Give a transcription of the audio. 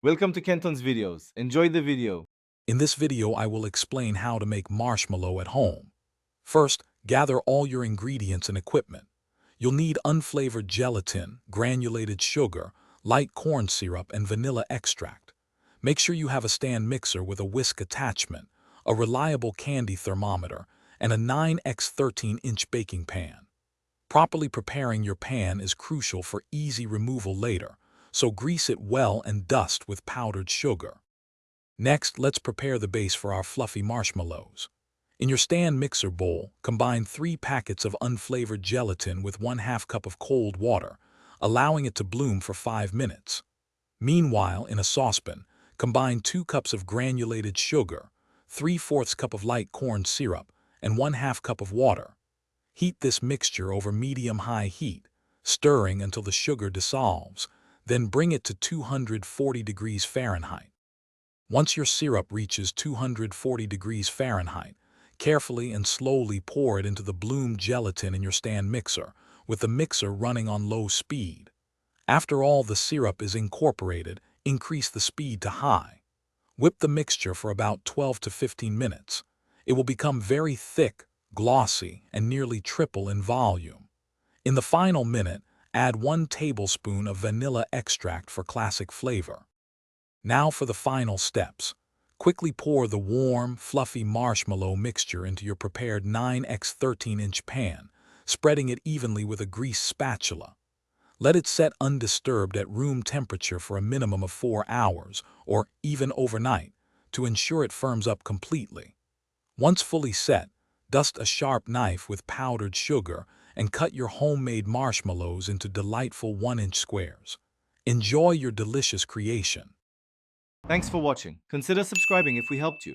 Welcome to Kenton's videos. Enjoy the video. In this video, I will explain how to make marshmallow at home. First, gather all your ingredients and equipment. You'll need unflavored gelatin, granulated sugar, light corn syrup, and vanilla extract. Make sure you have a stand mixer with a whisk attachment, a reliable candy thermometer, and a 9x 13-inch baking pan. Properly preparing your pan is crucial for easy removal later, so grease it well and dust with powdered sugar. Next, let's prepare the base for our fluffy marshmallows. In your stand mixer bowl, combine 3 packets of unflavored gelatin with 1/2 cup of cold water, allowing it to bloom for 5 minutes. Meanwhile, in a saucepan, combine 2 cups of granulated sugar, 3/4 cup of light corn syrup, and 1/2 cup of water. Heat this mixture over medium-high heat, stirring until the sugar dissolves, then bring it to 240 degrees Fahrenheit. Once your syrup reaches 240 degrees Fahrenheit, carefully and slowly pour it into the bloomed gelatin in your stand mixer, with the mixer running on low speed. After all the syrup is incorporated, increase the speed to high. Whip the mixture for about 12 to 15 minutes. It will become very thick, glossy, and nearly triple in volume. In the final minute, add 1 tablespoon of vanilla extract for classic flavor. Now for the final steps. Quickly pour the warm, fluffy marshmallow mixture into your prepared 9x 13-inch pan, spreading it evenly with a greased spatula. Let it set undisturbed at room temperature for a minimum of 4 hours, or even overnight, to ensure it firms up completely. Once fully set, dust a sharp knife with powdered sugar and cut your homemade marshmallows into delightful 1-inch squares. Enjoy your delicious creation. Thanks for watching. Consider subscribing if we helped you.